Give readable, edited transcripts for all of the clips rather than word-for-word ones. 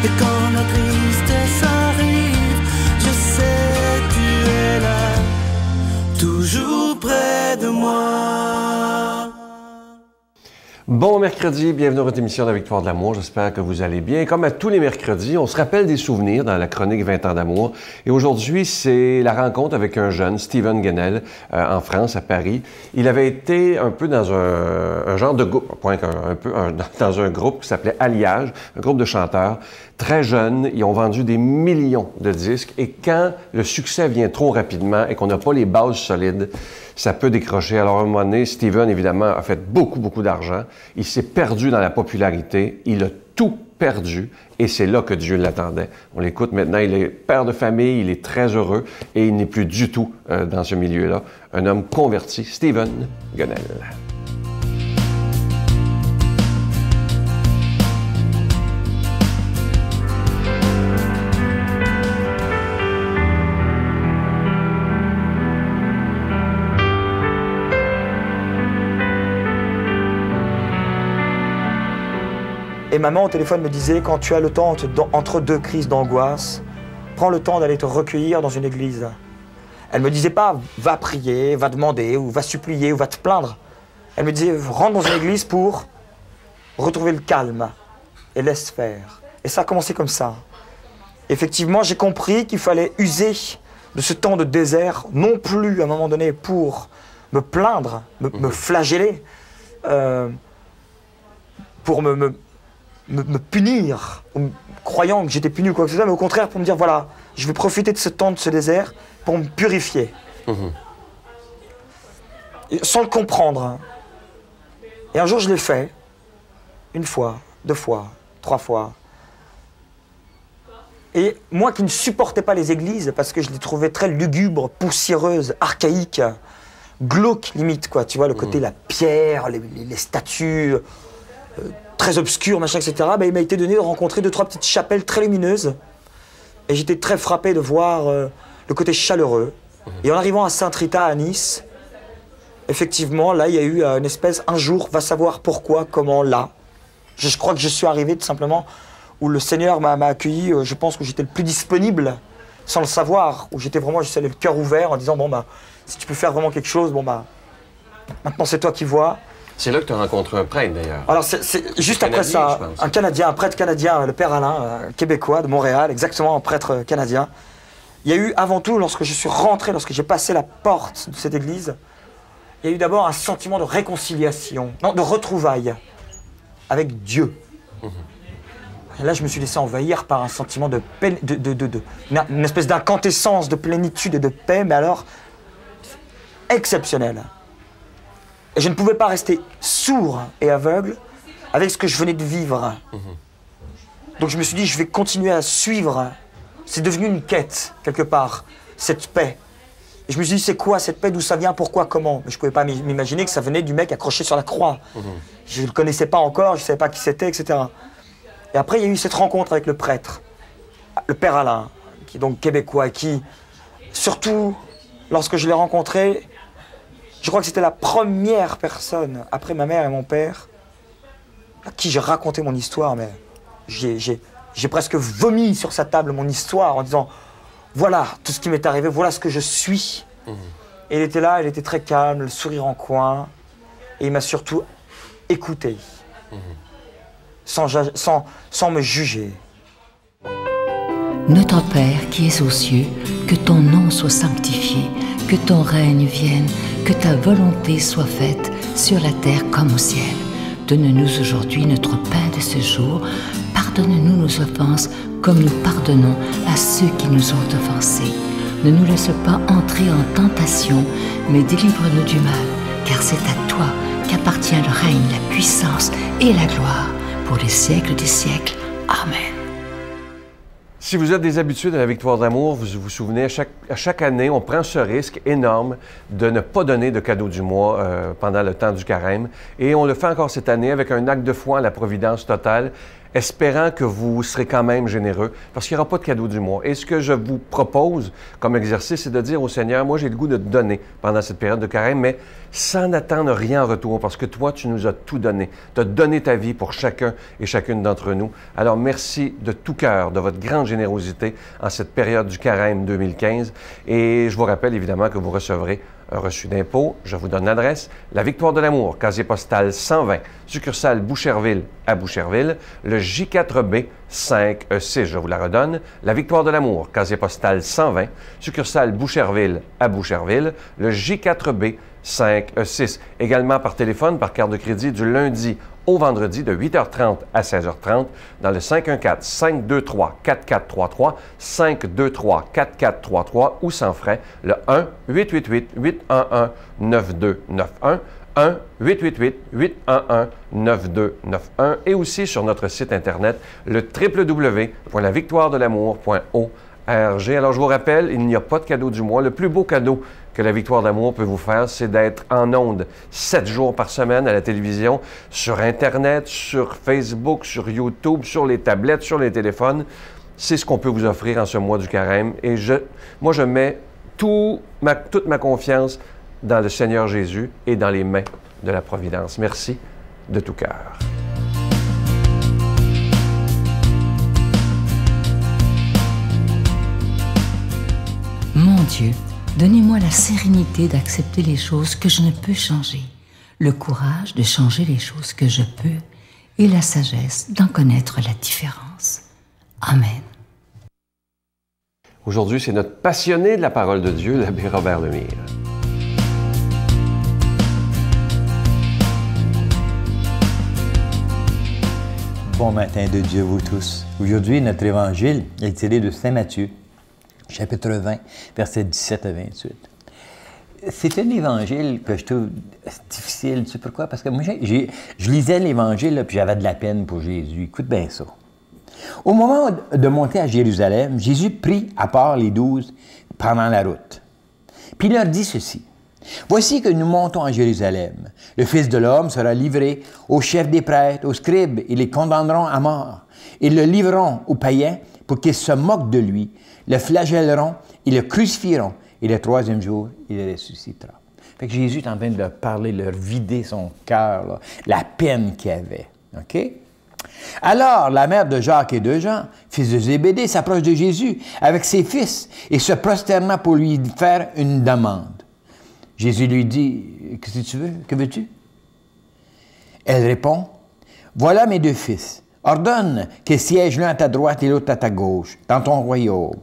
Et quand la tristesse arrive, je sais tu es là, toujours près de moi. Bon mercredi, bienvenue à votre émission de la Victoire de l'amour. J'espère que vous allez bien. Comme à tous les mercredis, on se rappelle des souvenirs dans la chronique 20 ans d'amour. Et aujourd'hui, c'est la rencontre avec un jeune, Steven Guenel, en France, à Paris. Il avait été un peu dans un genre de groupe, dans un groupe qui s'appelait Alliage, un groupe de chanteurs. Très jeunes, ils ont vendu des millions de disques. Et quand le succès vient trop rapidement et qu'on n'a pas les bases solides, ça peut décrocher. Alors, à un moment donné, Steven, évidemment, a fait beaucoup d'argent. Il s'est perdu dans la popularité. Il a tout perdu. Et c'est là que Dieu l'attendait. On l'écoute maintenant. Il est père de famille. Il est très heureux. Et il n'est plus du tout dans ce milieu-là. Un homme converti, Steven Guenel. Et maman au téléphone me disait, quand tu as le temps entre deux crises d'angoisse, prends le temps d'aller te recueillir dans une église. Elle me disait pas, va prier, va demander, ou va supplier, ou va te plaindre. Elle me disait, rentre dans une église pour retrouver le calme et laisse faire. Et ça a commencé comme ça. Effectivement, j'ai compris qu'il fallait user de ce temps de désert, non plus à un moment donné pour me plaindre, me flageller, pour me punir, croyant que j'étais puni ou quoi que ce soit, mais au contraire pour me dire, voilà, je vais profiter de ce temps, de ce désert, pour me purifier. Et sans le comprendre. Et un jour, je l'ai fait, une fois, 2 fois, 3 fois. Et moi qui ne supportais pas les églises, parce que je les trouvais très lugubres, poussiéreuses, archaïques, glauques limite, quoi, tu vois, le côté, la pierre, les statues, très obscur, machin, etc., il m'a été donné de rencontrer 2-3 petites chapelles très lumineuses. Et j'étais très frappé de voir le côté chaleureux. Et en arrivant à Sainte-Rita, à Nice, effectivement, là, il y a eu une espèce, un jour, va savoir pourquoi, comment, là. Je crois que je suis arrivé tout simplement où le Seigneur m'a accueilli, je pense que j'étais le plus disponible, sans le savoir, où j'étais vraiment, j'avais le cœur ouvert en disant, bon, si tu peux faire vraiment quelque chose, maintenant c'est toi qui vois. C'est là que tu as rencontré un prêtre, d'ailleurs. Alors, c'est juste après ça, un Canadien, un prêtre canadien, le Père Alain, un Québécois de Montréal, exactement un prêtre canadien. Il y a eu, avant tout, lorsque je suis rentré, lorsque j'ai passé la porte de cette église, il y a eu d'abord un sentiment de réconciliation, non, de retrouvailles avec Dieu. Et là, je me suis laissé envahir par un sentiment de paix, une espèce d'incandescence, de plénitude et de paix, mais alors, exceptionnelle. Et je ne pouvais pas rester sourd et aveugle avec ce que je venais de vivre. Donc je me suis dit, je vais continuer à suivre. C'est devenu une quête, quelque part, cette paix. Et je me suis dit, c'est quoi cette paix, d'où ça vient, pourquoi, comment? Mais je ne pouvais pas m'imaginer que ça venait du mec accroché sur la croix. Je ne le connaissais pas encore, je ne savais pas qui c'était, etc. Et après, il y a eu cette rencontre avec le prêtre, le Père Alain, qui est donc québécois, qui, surtout, lorsque je l'ai rencontré, je crois que c'était la première personne, après ma mère et mon père, à qui j'ai raconté mon histoire, mais j'ai presque vomi sur sa table mon histoire en disant, voilà tout ce qui m'est arrivé, voilà ce que je suis. Et il était là, il était très calme, le sourire en coin, et il m'a surtout écouté, sans me juger. Notre Père qui es aux cieux, que ton nom soit sanctifié, que ton règne vienne, que ta volonté soit faite sur la terre comme au ciel. Donne-nous aujourd'hui notre pain de ce jour. Pardonne-nous nos offenses comme nous pardonnons à ceux qui nous ont offensés. Ne nous laisse pas entrer en tentation, mais délivre-nous du mal, car c'est à toi qu'appartient le règne, la puissance et la gloire pour les siècles des siècles. Amen. Si vous êtes des habitués de la Victoire d'amour, vous vous souvenez, à chaque année, on prend ce risque énorme de ne pas donner de cadeau du mois pendant le temps du carême. Et on le fait encore cette année avec un acte de foi à la providence totale. espérant que vous serez quand même généreux, parce qu'il n'y aura pas de cadeau du mois. Et ce que je vous propose comme exercice, c'est de dire au Seigneur, moi j'ai le goût de te donner pendant cette période de carême, mais sans n'attendre rien en retour, parce que toi, tu nous as tout donné. Tu as donné ta vie pour chacun et chacune d'entre nous. Alors merci de tout cœur de votre grande générosité en cette période du carême 2015. Et je vous rappelle évidemment que vous recevrez un reçu d'impôt. Je vous donne l'adresse. La Victoire de l'Amour, casier postal 120, succursale Boucherville à Boucherville, le J4B 5E6. Je vous la redonne. La Victoire de l'Amour, casier postal 120, succursale Boucherville à Boucherville, le J4B 5E6. Également par téléphone, par carte de crédit du lundi au vendredi de 8h30 à 16h30 dans le 514-523-4433, 523-4433 ou sans frais, le 1-888-811-9291, 1-888-811-9291 et aussi sur notre site Internet, le www.lavictoiredelamour.org. Alors, je vous rappelle, il n'y a pas de cadeau du mois. Le plus beau cadeau que la Victoire d'amour peut vous faire, c'est d'être en ondes 7 jours par semaine à la télévision, sur Internet, sur Facebook, sur YouTube, sur les tablettes, sur les téléphones. C'est ce qu'on peut vous offrir en ce mois du carême. Et moi, je mets toute ma confiance dans le Seigneur Jésus et dans les mains de la Providence. Merci de tout cœur. Mon Dieu, donnez-moi la sérénité d'accepter les choses que je ne peux changer, le courage de changer les choses que je peux et la sagesse d'en connaître la différence. Amen. Aujourd'hui, c'est notre passionné de la parole de Dieu, l'abbé Robert Lemire. Bon matin de Dieu, vous tous. Aujourd'hui, notre évangile est tiré de Saint Matthieu, chapitre 20, versets 17 à 28. C'est un évangile que je trouve difficile. Tu sais pourquoi? Parce que moi, je lisais l'évangile, puis j'avais de la peine pour Jésus. Écoute bien ça. Au moment de monter à Jérusalem, Jésus prit à part les 12 pendant la route. Puis il leur dit ceci. « Voici que nous montons à Jérusalem. Le Fils de l'homme sera livré aux chefs des prêtres, aux scribes, et les condamneront à mort. Ils le livreront aux païens pour qu'ils se moquent de lui, le flagelleront, ils le crucifieront, et le troisième jour, il ressuscitera. » Fait que Jésus est en train de leur parler, de leur vider son cœur, la peine qu'il avait. OK? Alors, la mère de Jacques et de Jean, fils de Zébédée, s'approche de Jésus avec ses fils et se prosterna pour lui faire une demande. Jésus lui dit, « Qu'est-ce que tu veux? Que veux-tu? » Elle répond, « Voilà mes 2 fils. Ordonne qu'ils siègent l'un à ta droite et l'autre à ta gauche, dans ton royaume. »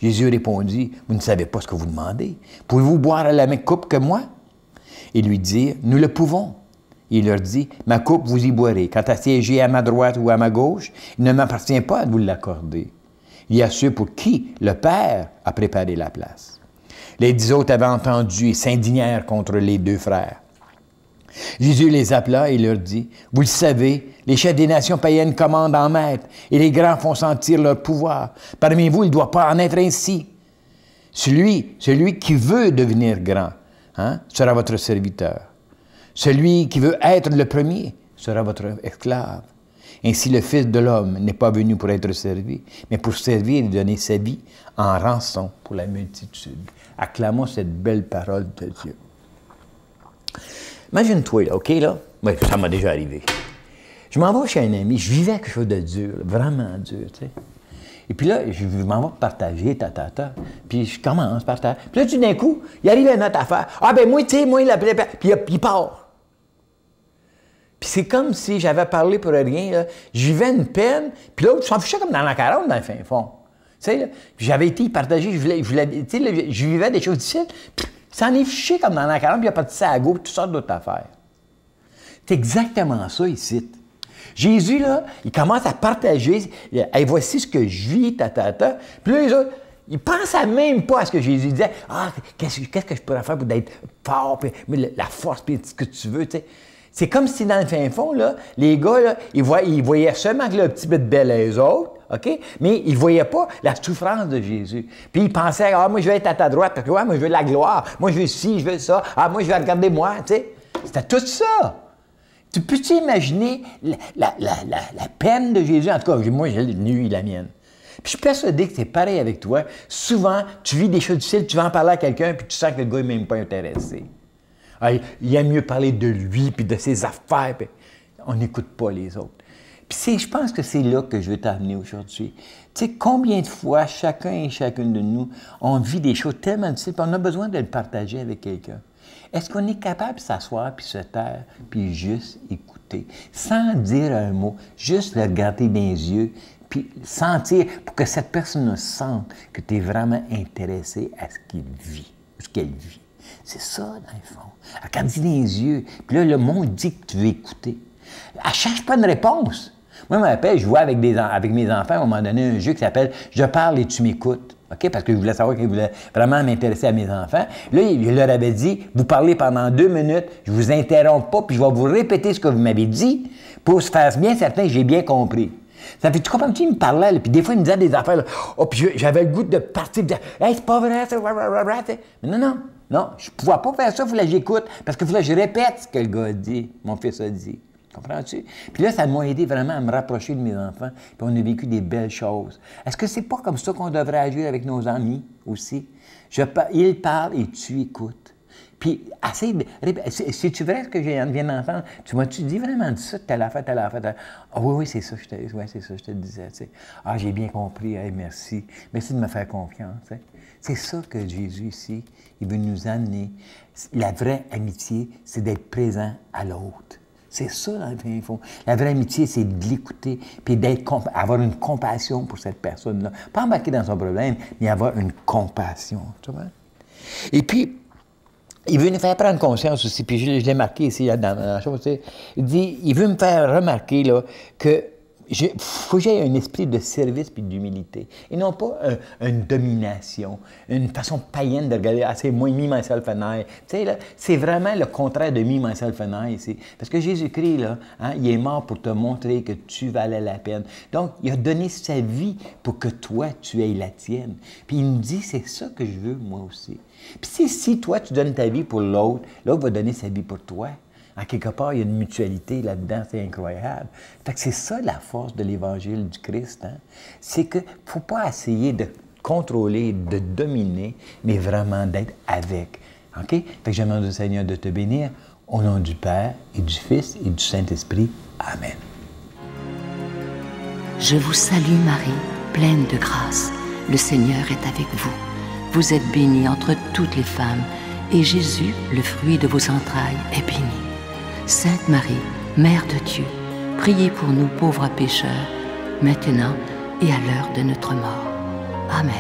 Jésus répondit, « Vous ne savez pas ce que vous demandez. Pouvez-vous boire à la même coupe que moi? » Ils lui dirent, « Nous le pouvons. » Il leur dit, « Ma coupe, vous y boirez. Quant à siéger à ma droite ou à ma gauche, il ne m'appartient pas de vous l'accorder. Il y a ceux pour qui le Père a préparé la place. » Les 10 autres avaient entendu et s'indignèrent contre les 2 frères. Jésus les appela et leur dit, « Vous le savez, les chefs des nations païennes commandent en maître, et les grands font sentir leur pouvoir. Parmi vous, il ne doit pas en être ainsi. Celui qui veut devenir grand sera votre serviteur. Celui qui veut être le premier sera votre esclave. Ainsi, le Fils de l'homme n'est pas venu pour être servi, mais pour servir et donner sa vie en rançon pour la multitude. » Acclamons cette belle parole de Dieu. Imagine-toi, là, OK, là? Moi, ça m'a déjà arrivé. Je m'en vais chez un ami, je vivais quelque chose de dur, vraiment dur, tu sais. Et puis là, je m'en vais partager, puis je commence par terre. Puis là, tout d'un coup, il arrive une autre affaire. Ah, ben moi, tu sais, moi, puis il part. Puis c'est comme si j'avais parlé pour rien, là. Je vivais une peine, puis l'autre s'en fichait comme dans la carotte, dans le fin fond. Tu sais, j'avais été partagé, je vivais des choses difficiles, puis ça en est fiché comme dans la carotte, puis il a parti ça à gauche, toutes sortes d'autres affaires. C'est exactement ça ici. Jésus, là, il commence à partager, hey, voici ce que je vis, Puis là, les autres, ils ne pensaient même pas à ce que Jésus disait. Ah, qu'est-ce que je pourrais faire pour être fort, puis la force, puis ce que tu veux, tu sais. C'est comme si dans le fin fond, là, les gars, là, ils voyaient seulement que le petit bit de belle les autres, OK? Mais ils ne voyaient pas la souffrance de Jésus. Puis ils pensaient, ah, moi, je vais être à ta droite, parce que, ouais, moi, je veux la gloire, moi, je veux ci, je veux ça, ah, moi, je vais regarder moi, tu sais. C'était tout ça. Tu peux-tu imaginer la peine de Jésus? En tout cas, moi, j'ai eu la mienne. Puis je suis persuadé que c'est pareil avec toi. Souvent, tu vis des choses difficiles, tu vas en parler à quelqu'un, puis tu sens que le gars n'est même pas intéressé. Alors, il aime mieux parler de lui, puis de ses affaires, puis on n'écoute pas les autres. Puis je pense que c'est là que je veux t'amener aujourd'hui. Tu sais, combien de fois, chacun et chacune de nous, on vit des choses tellement difficiles, puis on a besoin de le partager avec quelqu'un. Est-ce qu'on est capable de s'asseoir, puis se taire, puis juste écouter, sans dire un mot, juste le regarder dans les yeux, puis sentir, pour que cette personne sente que tu es vraiment intéressé à ce qu'il vit, ce qu'elle vit. C'est ça, dans le fond. Regarde-y dans les yeux, puis là, le monde dit que tu veux écouter. Elle ne cherche pas de réponse. Moi, je me rappelle, je jouais avec mes enfants, à un moment donné, un jeu qui s'appelle « Je parle et tu m'écoutes ». OK? Parce que je voulais savoir qu'ils voulaient vraiment m'intéresser à mes enfants. Là, je leur avais dit, vous parlez pendant 2 minutes, je ne vous interromps pas, puis je vais vous répéter ce que vous m'avez dit pour se faire bien certain que j'ai bien compris. Ça fait, tu comprends, il me parlait, là, puis des fois, il me disait des affaires, là, oh, puis j'avais le goût de partir, de dire, hey, c'est pas vrai, ça, mais non, je ne pouvais pas faire ça, il fallait que j'écoute, parce qu'il fallait que je répète ce que le gars a dit, mon fils a dit. Comprends-tu? Puis là, ça m'a aidé vraiment à me rapprocher de mes enfants, puis on a vécu des belles choses. Est-ce que c'est pas comme ça qu'on devrait agir avec nos amis aussi? Ils parlent et tu écoutes. Puis, essaye de... C'est-tu vrai ce que je viens d'entendre? Tu m'as-tu dit vraiment de ça, telle affaire, telle affaire, telle affaire? Ah oui, c'est ça, je te disais, tu sais. Ah, j'ai bien compris, hey, merci. Merci de me faire confiance, tu sais. C'est ça que Jésus, ici, il veut nous amener. La vraie amitié, c'est d'être présent à l'autre. C'est ça, dans le fond. La vraie amitié, c'est de l'écouter, puis avoir une compassion pour cette personne-là. Pas embarquer dans son problème, mais avoir une compassion, tu vois? Et puis, il veut nous faire prendre conscience aussi, puis je l'ai marqué ici dans la chose, tu sais. Il veut me faire remarquer là, que faut que j'aie un esprit de service puis d'humilité. Et non pas une domination, une façon païenne de regarder, ah, c'est moi, me, myself and I. Tu sais, là, c'est vraiment le contraire de me, myself and I ici. Parce que Jésus-Christ, là, hein, il est mort pour te montrer que tu valais la peine. Donc, il a donné sa vie pour que toi, tu aies la tienne. Puis il nous dit, c'est ça que je veux, moi aussi. Puis si toi, tu donnes ta vie pour l'autre, l'autre va donner sa vie pour toi. En quelque part, il y a une mutualité là-dedans, c'est incroyable. Fait que c'est ça la force de l'Évangile du Christ. Hein? C'est qu'il ne faut pas essayer de contrôler, de dominer, mais vraiment d'être avec. OK? Fait que je demande au Seigneur de te bénir au nom du Père et du Fils et du Saint-Esprit. Amen. Je vous salue Marie, pleine de grâce. Le Seigneur est avec vous. Vous êtes bénie entre toutes les femmes, et Jésus, le fruit de vos entrailles, est béni. Sainte Marie, Mère de Dieu, priez pour nous pauvres pécheurs, maintenant et à l'heure de notre mort. Amen.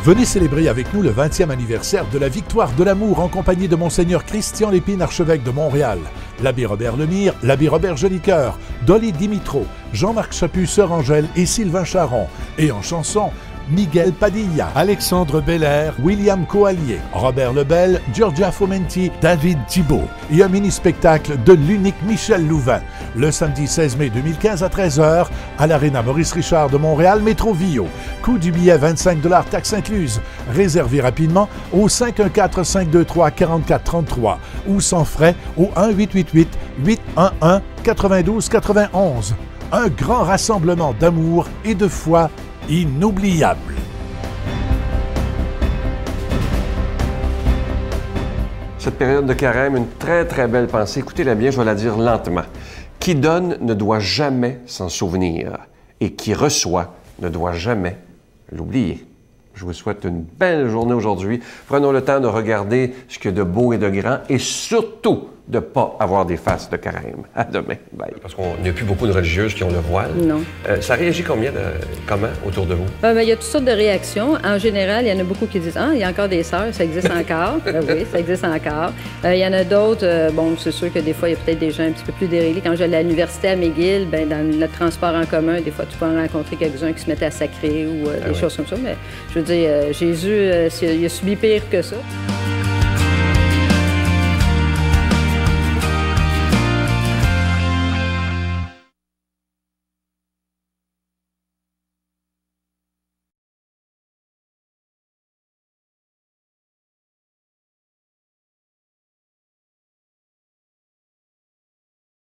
Venez célébrer avec nous le 20e anniversaire de la victoire de l'amour en compagnie de Monseigneur Christian Lépine, archevêque de Montréal, l'abbé Robert Lemire, l'abbé Robert Jolicoeur, Dolly Dimitro, Jean-Marc Chaput, Sœur Angèle et Sylvain Charon. Et en chanson, Miguel Padilla, Alexandre Belair, William Coallier, Robert Lebel, Giorgia Fomenti, David Thibault. Et un mini-spectacle de l'unique Michel Louvain, le samedi 16 mai 2015 à 13h à l'Arena Maurice Richard de Montréal, Métro Vio. Coût du billet 25 $, taxes incluses. Réservez rapidement au 514-523-4433 ou sans frais au 1-888-811-9291. Un grand rassemblement d'amour et de foi inoubliable. Cette période de carême, une très, très belle pensée. Écoutez-la bien, je vais la dire lentement. Qui donne ne doit jamais s'en souvenir, et qui reçoit ne doit jamais l'oublier. Je vous souhaite une belle journée aujourd'hui. Prenons le temps de regarder ce qu'il y a de beau et de grand, et surtout de ne pas avoir des faces de carême. À demain. Bye. Parce qu'il n'y a plus beaucoup de religieuses qui ont le voile. Non. Ça réagit comment autour de vous? Il y a toutes sortes de réactions. En général, il y en a beaucoup qui disent « Ah, il y a encore des sœurs, ça existe encore. » Oui, ça existe encore. Il y en a d'autres, bon, c'est sûr que des fois, il y a peut-être des gens un petit peu plus déréglés. Quand j'allais à l'université à McGill, ben, dans le transport en commun, des fois, tu peux en rencontrer quelques-uns qui se mettaient à sacrer ou des choses comme ça. Mais je veux dire, Jésus, il a subi pire que ça.